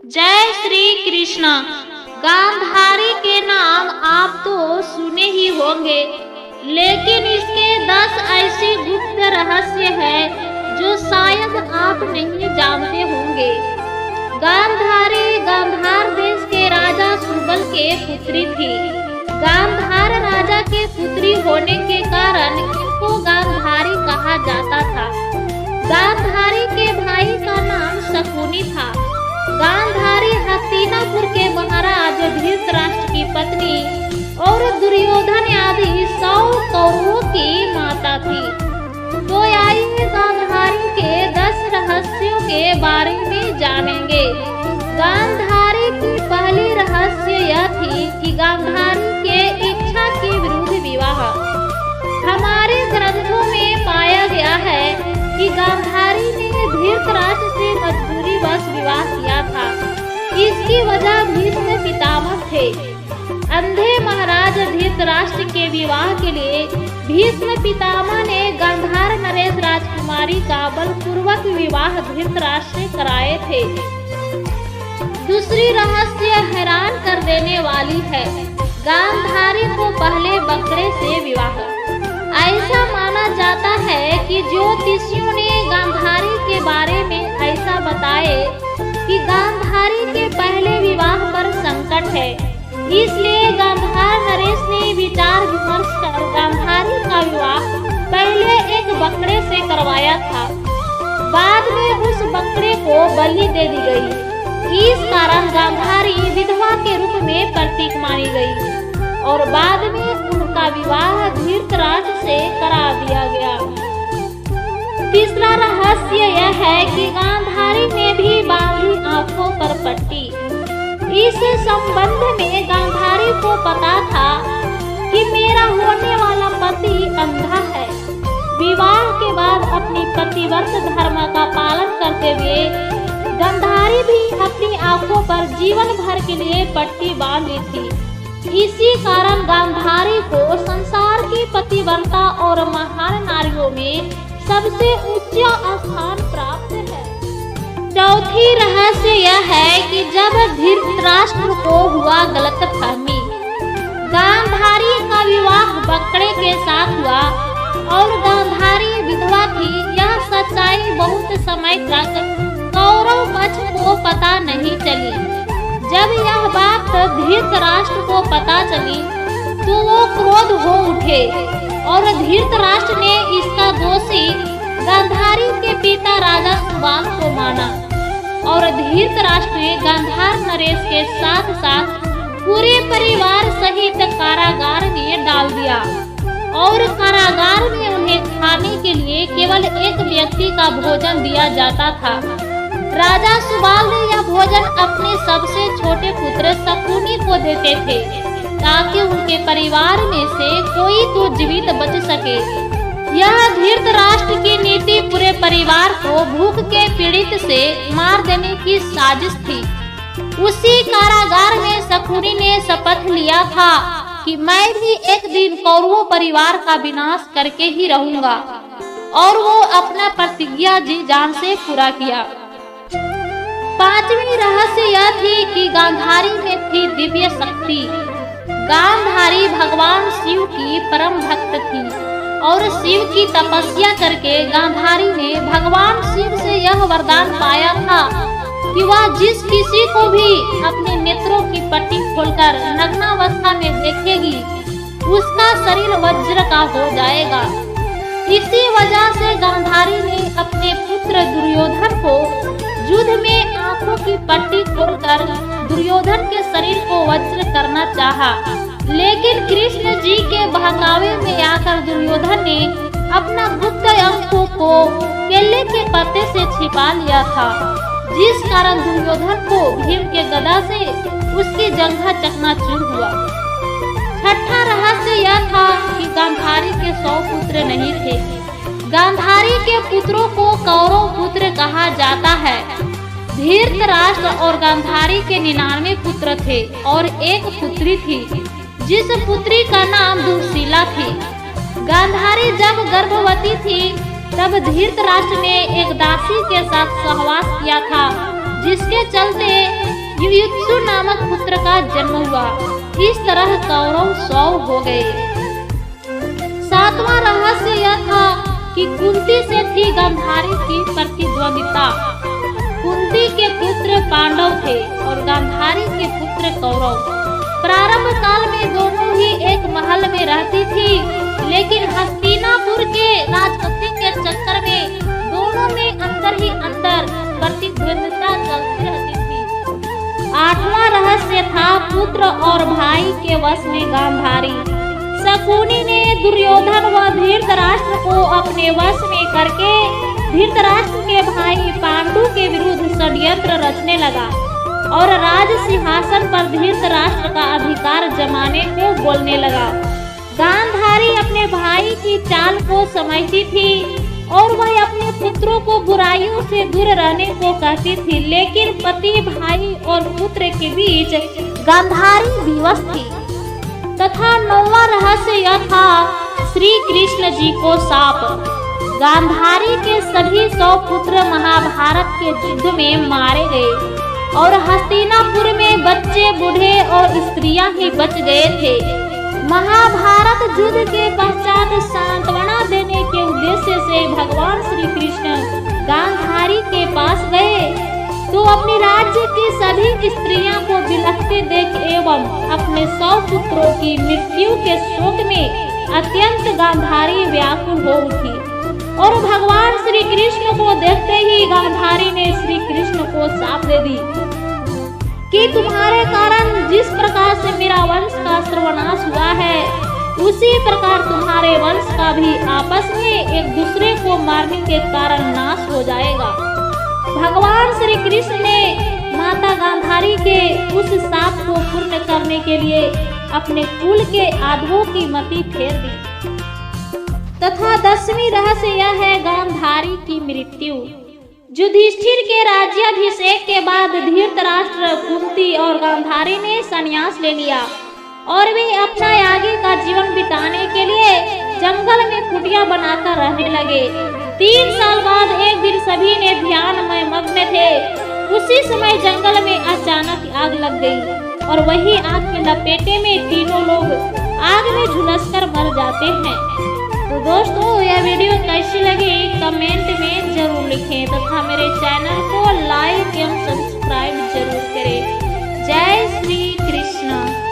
जय श्री कृष्ण। गांधारी के नाम आप तो सुने ही होंगे, लेकिन इसके 10 ऐसी गुप्त रहस्य हैं जो शायद आप नहीं जानते होंगे। गांधारी गांधार देश के राजा सुबल के पुत्री थी। गांधार राजा के पुत्री होने के कारण इनको गांधारी कहा जाता था। गांधारी के भाई का नाम शकुनी था। गांधारी हस्तिनापुर के महाराज धृतराष्ट्र की पत्नी और दुर्योधन आदि 100 कौरवों की माता थी। तो आइए गांधारी के 10 रहस्यों के बारे में जानेंगे। गांधारी की पहली रहस्य यह थी कि गांधारी के इच्छा के विरुद्ध विवाह। हमारे ग्रंथों में पाया गया है कि गांधारी ने धृतराष्ट्र से मजबूरीवश विवाह किया था। इसकी वजह भीष्म पितामह थे। अंधे महाराज धृतराष्ट्र के विवाह के लिए भीष्म पितामह ने गांधार नरेश राजकुमारी का बलपूर्वक विवाह धृतराष्ट्र से कराए थे। दूसरी रहस्य हैरान कर देने वाली है। गांधारी को पहले बकरे से विवाह। ऐसा माना जाता है कि ज्योतिषियों ने गांधारी के बारे में ऐसा बताए कि गांधारी के पहले विवाह पर संकट है। इसलिए गांधार नरेश ने विचार विमर्श कर गांधारी का विवाह पहले एक बकरे से करवाया था। बाद में उस बकरे को बलि दे दी गई। इस कारण गांधारी विधवा के रूप में प्रतीक मानी गई और बाद में उनका विवाह धृतराष्ट्र से करा दिया गया। तीसरा रहस्य यह है कि गांधारी ने भी बांधी आंखों पर पट्टी। इस संबंध में गांधारी को पता था कि मेरा होने वाला पति अंधा है। विवाह के बाद अपनी पतिव्रत धर्म का पालन करते हुए गांधारी भी अपनी आंखों पर जीवन भर के लिए पट्टी बांध ली थी। इसी कारण गांधारी को संसार की पतिव्रता और महान नारियों में सबसे उच्च स्थान प्राप्त है। चौथी रहस्य यह है कि जब धृतराष्ट्र को हुआ गलतफहमी, गांधारी का विवाह बकरे के साथ हुआ और गांधारी विधवा थी। यह सच्चाई बहुत समय तक कौरव पक्ष को पता नहीं चली। जब यह बात धृतराष्ट्र को पता चली तो वो क्रोध हो उठे और धृतराष्ट्र ने इसका दोषी गांधारी के पिता राजा सुबाल को माना और धृतराष्ट्र ने गांधार नरेश के साथ साथ पूरे परिवार सहित कारागार में डाल दिया और कारागार में उन्हें खाने के लिए केवल एक व्यक्ति का भोजन दिया जाता था। राजा सुबाल ने यह भोजन अपने सबसे छोटे पुत्र शकुनी को देते थे ताकि उनके परिवार में से कोई तो जीवित बच सके। यह धृतराष्ट्र की नीति पूरे परिवार को भूख के पीड़ित से मार देने की साजिश थी। उसी कारागार में शकुनी ने शपथ लिया था कि मैं भी एक दिन कौरवों परिवार का विनाश करके ही रहूंगा और वो अपना प्रतिज्ञा जी जान से पूरा किया। पांचवी रहस्य यह थी कि गांधारी में थी दिव्य शक्ति। गांधारी भगवान शिव की परम भक्त थी और शिव की तपस्या करके गांधारी ने भगवान शिव से यह वरदान पाया था कि वह जिस किसी को भी अपने नेत्रों की पट्टी खोलकर नग्नावस्था में देखेगी उसका शरीर वज्र का हो जाएगा। इसी वजह से गांधारी ने अपने पुत्र दुर्योधन को युद्ध में आंखों की पट्टी खोलकर दुर्योधन के शरीर को वज्र करना चाहा, लेकिन कृष्ण जी के बहकावे में आकर दुर्योधन ने अपना गुप्त अंगों को केले के पत्ते से छिपा लिया था, जिस कारण दुर्योधन को भीम के गदा से उसकी जंघा चकनाचूर हुआ। छठा रहस्य यह था कि गांधारी के 100 पुत्र नहीं थे। गांधारी के पुत्रों को कौरव पुत्र कहा जाता है। धृतराष्ट्र और गांधारी के 99 पुत्र थे और एक पुत्री थी जिस पुत्री का नाम दुःशीला थी। गांधारी जब गर्भवती थी तब धृतराष्ट्र ने एक दासी के साथ सहवास किया था, जिसके चलते युयुत्सु नामक पुत्र का जन्म हुआ। इस तरह कौरव 100 हो गए। 7वां रहस्य यह था कि कुंती से थी गांधारी की प्रतिद्वंदिता। कुंती के पुत्र पांडव थे और गांधारी के पुत्र कौरव। प्रारंभ काल में दोनों ही एक महल में रहती थी, लेकिन हस्तिनापुर के राजगद्दी के चक्कर में दोनों में अंदर ही अंदर प्रतिद्वंदिता चलती रहती थी। 8वां रहस्य था पुत्र और भाई के वश में गांधारी। शकुनी ने दुर्योधन व धृतराष्ट्र को अपने वश में करके धृतराष्ट्र के भाई पांडु के विरुद्ध षड्यंत्र रचने लगा और राज सिंहासन पर धृतराष्ट्र का अधिकार जमाने को बोलने लगा। गांधारी अपने भाई की चाल को समझती थी और वह अपने पुत्रों को बुराइयों से दूर रहने को कहती थी, लेकिन पति, भाई और पुत्र के बीच गांधारी विवश थी। तथा 9वां रहस्य यह था श्री कृष्ण जी को शाप। गांधारी के सभी 100 पुत्र महाभारत के युद्ध में मारे गए और हस्तिनापुर में बच्चे, बूढ़े और स्त्रियां ही बच गए थे। महाभारत युद्ध के पश्चात सांत्वना देने के उद्देश्य से भगवान श्री कृष्ण गांधारी के पास गए तो अपने राज्य की सभी स्त्रियां को बिलखते देख एवं अपने 100 पुत्रों की मृत्यु के शोक में अत्यंत गांधारी व्याकुल हो उठी और भगवान श्री कृष्ण को देखते ही गांधारी ने श्री कृष्ण को शाप दे दी कि तुम्हारे कारण जिस प्रकार से मेरा वंश का सर्वनाश हुआ है, उसी प्रकार तुम्हारे वंश का भी आपस में एक दूसरे को मारने के कारण नाश हो जाएगा। भगवान श्री कृष्ण ने माता गांधारी के उस शाप को पूर्ण करने के लिए अपने कुल के आधों की मति फेर दी। तथा 10वीं रहस्य यह है गांधारी की मृत्यु। युधिष्ठिर के राज्याभिषेक के बाद धृतराष्ट्र, कुंती और गांधारी ने संन्यास ले लिया और वे अपना आगे का जीवन बिताने के लिए जंगल में कुटिया बनाकर रहने लगे। 3 साल बाद एक दिन सभी ने ध्यान में मग्न थे। उसी समय जंगल में अचानक आग लग गई और वही आग के लपेटे में तीनों लोग आग में झुलसकर मर जाते हैं। तो दोस्तों, यह वीडियो कैसी लगी कमेंट में जरूर लिखें तथा मेरे चैनल को लाइक एवं सब्सक्राइब जरूर करें। जय श्री कृष्ण।